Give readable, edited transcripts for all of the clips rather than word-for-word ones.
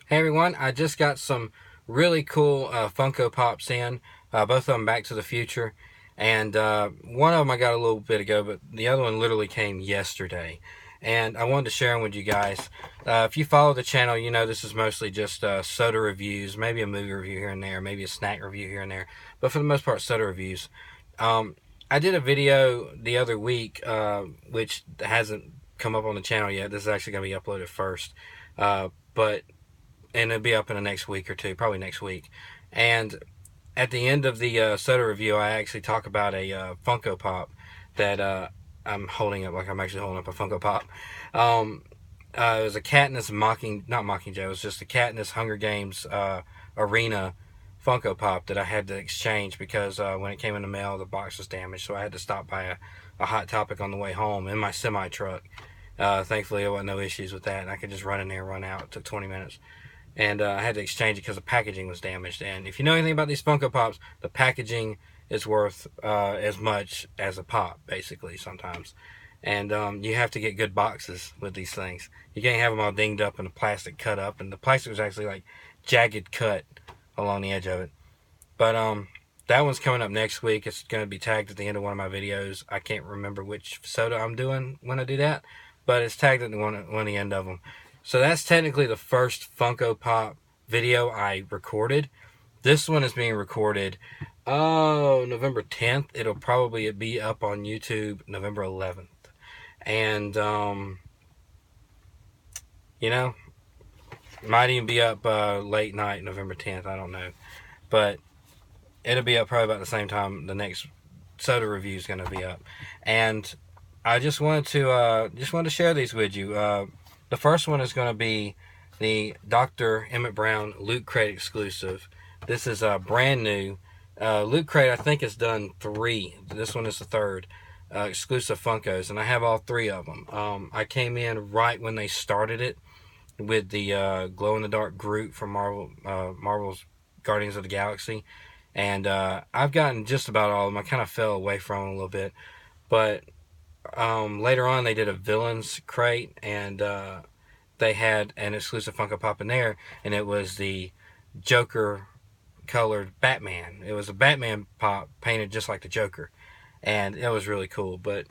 Hey everyone, I just got some really cool Funko Pops in, both of them Back to the Future, and one of them I got a little bit ago, but the other one literally came yesterday, and I wanted to share them with you guys. If you follow the channel, you know this is mostly just soda reviews, maybe a movie review here and there, maybe a snack review here and there, but for the most part, soda reviews. I did a video the other week, which hasn't come up on the channel yet. This is actually going to be uploaded first, but and it'll be up in the next week or two, probably next week. And at the end of the soda review, I actually talk about a Funko Pop that I'm holding up like I'm actually holding up a Funko Pop. It was a Katniss not Mockingjay, it was just a Katniss Hunger Games arena Funko Pop that I had to exchange because when it came in the mail, the box was damaged. So I had to stop by a Hot Topic on the way home in my semi truck. Thankfully, there wasn't no issues with that. And I could just run in there and run out. It took 20 minutes. And I had to exchange it because the packaging was damaged. And if you know anything about these Funko Pops, the packaging is worth as much as a pop, basically, sometimes. And you have to get good boxes with these things. You can't have them all dinged up and the plastic cut up. And the plastic was actually like jagged cut along the edge of it. But that one's coming up next week. It's going to be tagged at the end of one of my videos. I can't remember which soda I'm doing when I do that, but it's tagged at one of the end of them. So that's technically the first Funko Pop video I recorded. This one is being recorded November 10th. It'll probably be up on YouTube November 11th. And, you know, might even be up late night November 10th. I don't know. But it'll be up probably about the same time the next soda review is going to be up. And I just wanted to share these with you. The first one is going to be the Dr. Emmett Brown Loot Crate exclusive. This is brand new. Loot Crate, I think, has done 3. This one is the 3rd exclusive Funkos, and I have all 3 of them. I came in right when they started it with the glow-in-the-dark Groot from Marvel's Guardians of the Galaxy. And I've gotten just about all of them. I kind of fell away from them a little bit. But later on, they did a Villains crate, and they had an exclusive Funko Pop in there, and it was the Joker-colored Batman. It was a Batman pop painted just like the Joker, and it was really cool. But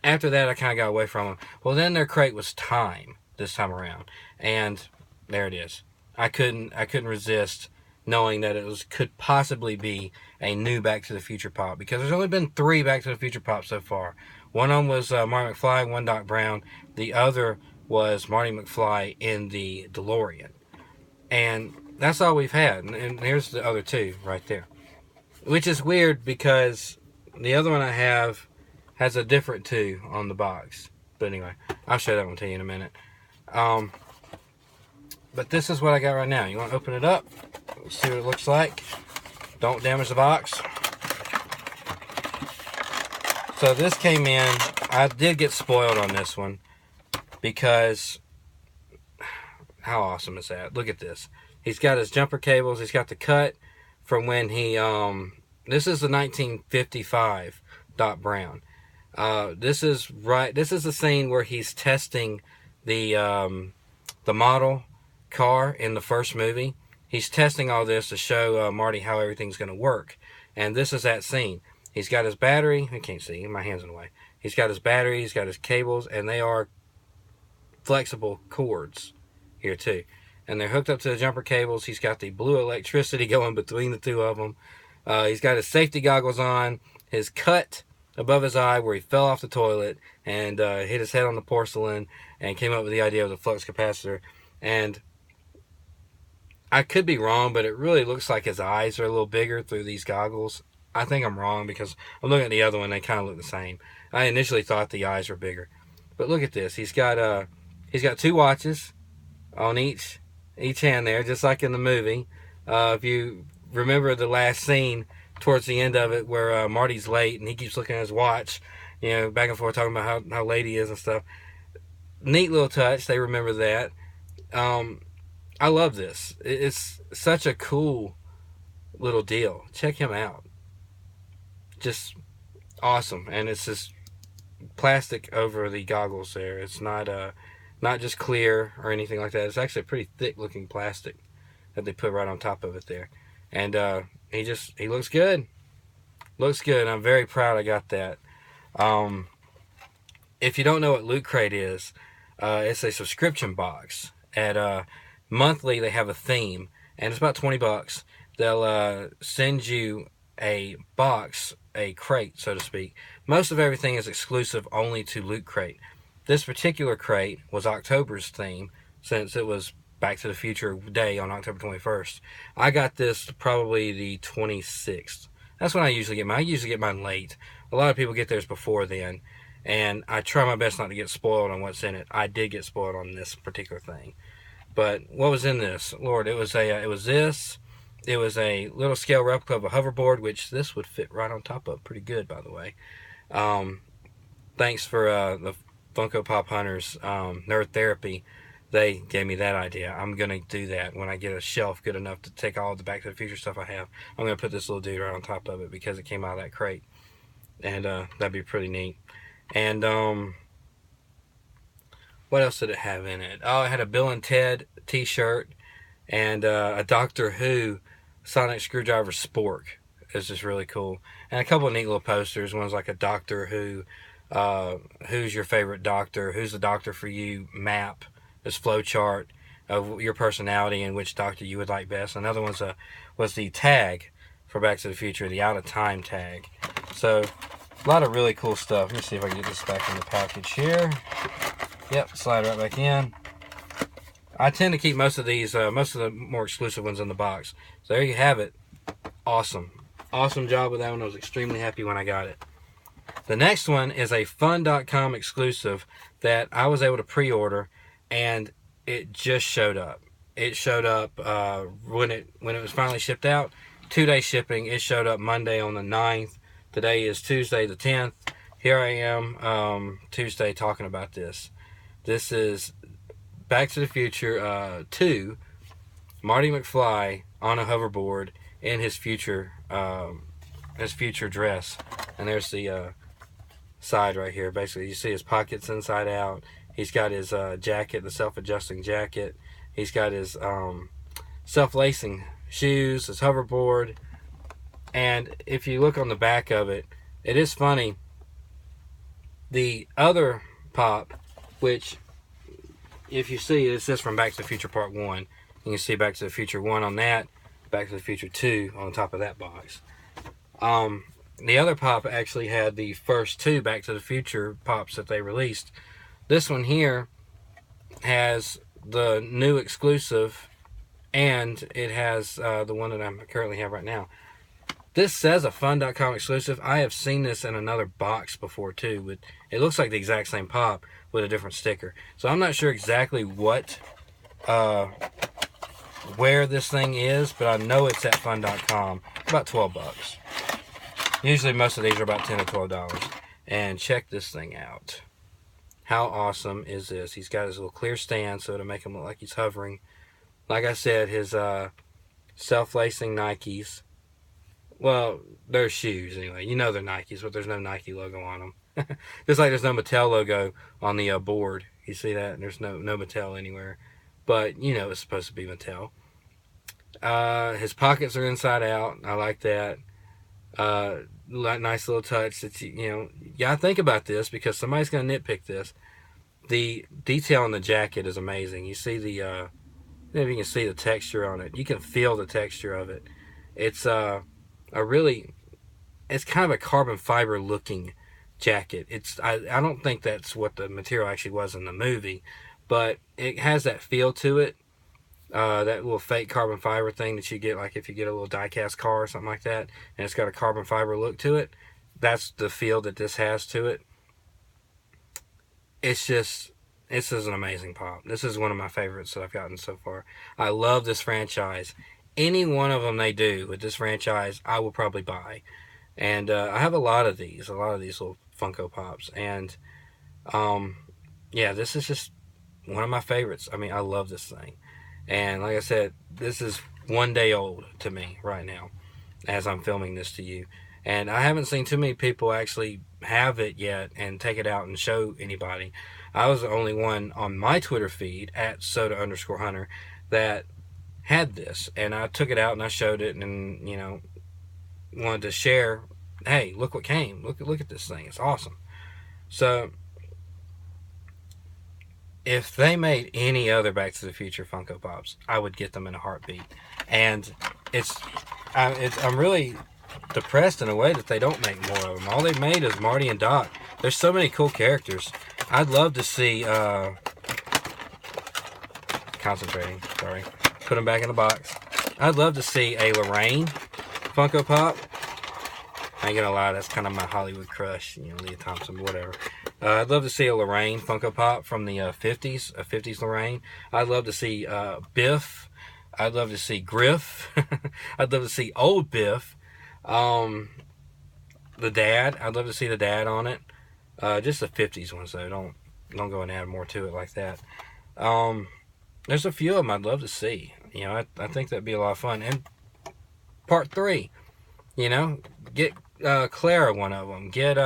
after that, I kind of got away from them. Well, then their crate was Time this time around, and there it is. I couldn't resist knowing that could possibly be a new Back to the Future Pop, because there's only been 3 Back to the Future Pops so far. One of them was Marty Mcfly, one Doc Brown. The other was Marty McFly in the DeLorean. And that's all we've had. And here's the other 2 right there. Which is weird because the other one I have has a different 2 on the box. But anyway, I'll show that one to you in a minute. But this is what I got right now. You want to open it up? See what it looks like. Don't damage the box. So this came in. I did get spoiled on this one because how awesome is that? Look at this. He's got his jumper cables. He's got the cut from when he this is the 1955 Doc Brown. This is the scene where he's testing the model car in the first movie. He's testing all this to show Marty how everything's going to work. And this is that scene. He's got his battery. I can't see. My hand's in the way. He's got his battery. He's got his cables. And they are flexible cords here too. And they're hooked up to the jumper cables. He's got the blue electricity going between the 2 of them. He's got his safety goggles on. His cut above his eye where he fell off the toilet and hit his head on the porcelain and came up with the idea of the flux capacitor. And I could be wrong, but it really looks like his eyes are a little bigger through these goggles. I think I'm wrong because I'm looking at the other one. They kind of look the same. I initially thought the eyes were bigger. But look at this. He's got 2 watches on each hand there, just like in the movie. If you remember the last scene towards the end of it where Marty's late and he keeps looking at his watch, back and forth talking about how late he is and stuff. Neat little touch. They remember that. I love this. It's such a cool little deal. Check him out. Just awesome. And it's just plastic over the goggles there. It's not not just clear or anything like that. It's actually a pretty thick looking plastic that they put right on top of it there. And he looks good. Looks good. I'm very proud I got that. If you don't know what Loot Crate is, it's a subscription box. At monthly, they have a theme, and it's about $20. They'll send you a box, a crate, so to speak. Most of everything is exclusive only to Loot Crate. This particular crate was October's theme, since it was Back to the Future Day on October 21st. I got this probably the 26th. That's when I usually get mine. I usually get mine late. A lot of people get theirs before then, and I try my best not to get spoiled on what's in it. I did get spoiled on this particular thing. But what was in this? Lord, it was a little scale replica of a hoverboard, which this would fit right on top of pretty good, by the way. Thanks for the Funko Pop Hunters Nerd Therapy. They gave me that idea. I'm going to do that when I get a shelf good enough to take all the Back to the Future stuff I have. I'm going to put this little dude right on top of it because it came out of that crate. And that'd be pretty neat. And what else did it have in it? Oh, it had a Bill and Ted t-shirt and a Doctor Who sonic screwdriver spork. It's just really cool. And a couple of neat little posters. One's like a Doctor Who, who's your favorite doctor, who's the doctor for you map, this flow chart of your personality and which doctor you would like best. Another one's was the tag for Back to the Future, the out of time tag. So a lot of really cool stuff. Let me see if I can get this back in the package here. Yep, slide right back in. I tend to keep most of these, most of the more exclusive ones in the box. So there you have it. Awesome. Awesome job with that one. I was extremely happy when I got it. The next one is a fun.com exclusive that I was able to pre-order, and it just showed up. It showed up when it was finally shipped out. 2-day shipping. It showed up Monday on the 9th. Today is Tuesday the 10th. Here I am Tuesday talking about this. This is Back to the Future 2, Marty Mcfly on a hoverboard in his future dress. And there's the side right here. Basically, you see his pockets inside out. He's got his jacket, the self-adjusting jacket. He's got his self-lacing shoes, his hoverboard. And if you look on the back of it, it is funny. The other pop, which if you see, it says from Back to the Future Part 1. You can see Back to the Future 1 on that, Back to the Future 2 on top of that box. The other pop actually had the first 2 Back to the Future pops that they released. This one here has the new exclusive, and it has the one that I currently have right now. This says a fun.com exclusive. I have seen this in another box before too. But it looks like the exact same pop with a different sticker. So I'm not sure exactly what, where this thing is, but I know it's at fun.com. About $12. Usually most of these are about $10 to $12. And check this thing out. How awesome is this? He's got his little clear stand so to make him look like he's hovering. Like I said, his self-lacing Nikes. Well, they're shoes anyway. You know they're Nikes, but there's no Nike logo on them. Just like there's no Mattel logo on the board. You see that? And there's no Mattel anywhere. But, you know it's supposed to be Mattel. His pockets are inside out. I like that. Nice little touch. That you gotta think about this because somebody's gonna nitpick this. The detail on the jacket is amazing. You see the, I don't know if you can see the texture on it. You can feel the texture of it. It's it's kind of a carbon fiber looking jacket. I don't think that's what the material actually was in the movie, but it has that feel to it. That little fake carbon fiber thing that you get, like if you get a little die-cast car or something like that, and it's got a carbon fiber look to it. That's the feel that this has to it. This is an amazing pop. This is one of my favorites that I've gotten so far. I love this franchise. Any one of them they do with this franchise, I will probably buy. And I have a lot of these little Funko Pops. And yeah, this is just one of my favorites. I mean, I love this thing. And like I said, this is 1 day old to me right now as I'm filming this to you. And I haven't seen too many people actually have it yet and take it out and show anybody. I was the only one on my Twitter feed at soda_hunter that had this, and I took it out and I showed it, and wanted to share. Hey, look what came! Look at this thing! It's awesome. So if they made any other Back to the Future Funko Pops, I would get them in a heartbeat. And I'm really depressed in a way that they don't make more of them. All they've made is Marty and Doc. There's so many cool characters. I'd love to see. Concentrating. Sorry. Put them back in the box. I'd love to see a Lorraine Funko Pop. I ain't gonna lie, that's kind of my Hollywood crush, Leah Thompson, whatever. I'd love to see a Lorraine Funko Pop from the 50s, a 50s Lorraine. I'd love to see Biff. I'd love to see Griff. I'd love to see old Biff. The dad. I'd love to see the dad on it. Just the 50s ones, though. Don't go and add more to it like that. There's a few of them I'd love to see. I think that'd be a lot of fun. And part 3, get Clara one of them. Get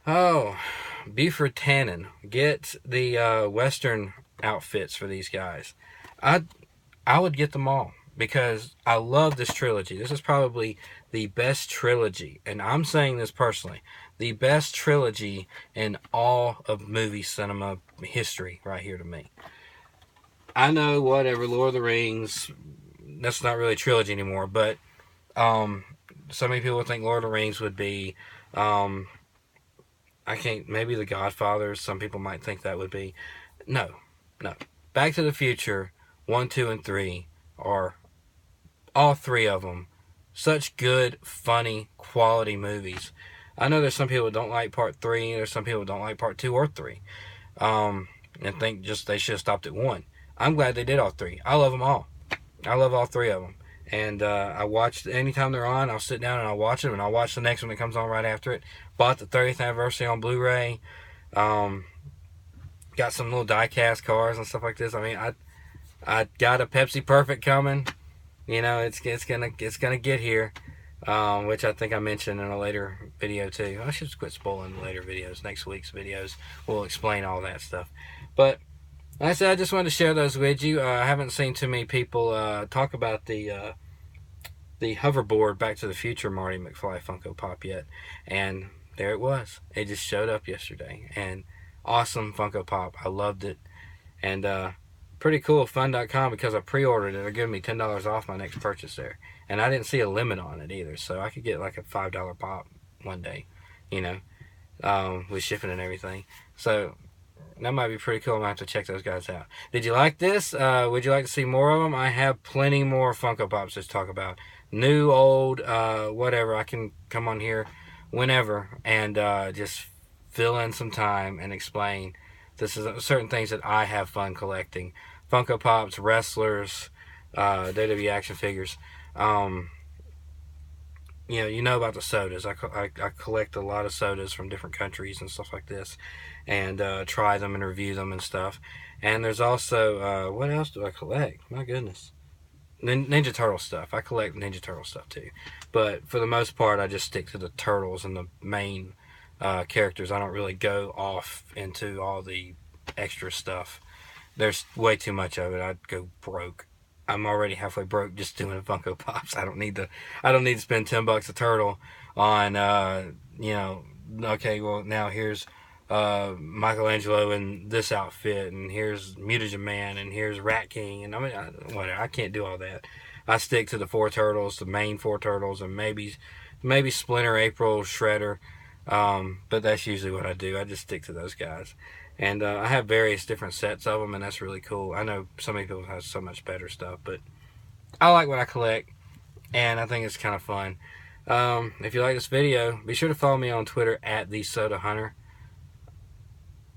Buford Tannen. Get the Western outfits for these guys. I would get them all because I love this trilogy. This is probably the best trilogy, and I'm saying this personally, the best trilogy in all of movie cinema history right here to me. I know, whatever, Lord of the Rings, that's not really a trilogy anymore, but so many people think Lord of the Rings would be, maybe The Godfather, some people might think that would be. No. Back to the Future, 1, 2, and 3 are, all 3 of them, such good, funny, quality movies. I know there's some people who don't like part 3, and there's some people who don't like part 2 or 3, and think just they should have stopped at 1. I'm glad they did all 3. I love them all. I love all 3 of them. And I watched, anytime they're on, I'll sit down and I'll watch them, and I'll watch the next one that comes on right after it. Bought the 30th anniversary on Blu-ray. Got some little die-cast cars and stuff like this. I mean, I got a Pepsi Perfect coming. It's gonna get here, which I think I mentioned in a later video too. I should quit spoiling later videos. Next week's videos will explain all that stuff. But like I said, I just wanted to share those with you. I haven't seen too many people talk about the hoverboard Back to the Future Marty Mcfly Funko Pop yet, and there it was. It just showed up yesterday, and awesome Funko Pop. I loved it, and pretty cool. Fun.com, because I pre-ordered it, they're giving me $10 off my next purchase there, and I didn't see a limit on it either, so I could get like a $5 pop one day, with shipping and everything. So that might be pretty cool. I might have to check those guys out. Did you like this? Would you like to see more of them? I have plenty more Funko Pops to talk about. New, old, whatever. I can come on here whenever and just fill in some time and explain. This is certain things that I have fun collecting. Funko Pops, wrestlers, WWE action figures. You know about the sodas. I collect a lot of sodas from different countries and stuff like this, and try them and review them and stuff. And there's also, what else do I collect? My goodness. Ninja Turtle stuff. I collect Ninja Turtle stuff too. But for the most part, I just stick to the Turtles and the main characters. I don't really go off into all the extra stuff. There's way too much of it. I'd go broke. I'm already halfway broke just doing Funko Pops. I don't need to spend $10 a turtle on okay, well now here's Michelangelo in this outfit, and here's Mutagen Man, and here's Rat King, and whatever. I can't do all that. I stick to the 4 turtles, the main 4 turtles, and maybe Splinter, April, Shredder, but that's usually what I do. I just stick to those guys. And I have various different sets of them, and that's really cool. I know so many people have so much better stuff, but I like what I collect, and I think it's kind of fun. If you like this video, be sure to follow me on Twitter at @TheSodaHunter.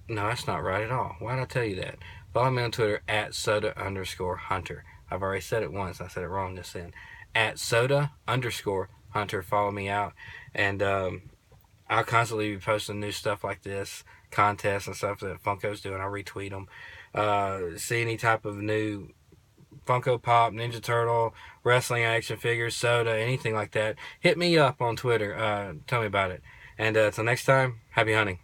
No, that's not right at all. Why did I tell you that? Follow me on Twitter at @Soda_Hunter. I've already said it once. I said it wrong just then. At @Soda_Hunter. Follow me out, and I'll constantly be posting new stuff like this, contests and stuff that Funko's doing. I'll retweet them. See any type of new Funko Pop, Ninja Turtle, wrestling action figures, soda, anything like that, hit me up on Twitter. Tell me about it. And until next time, happy hunting.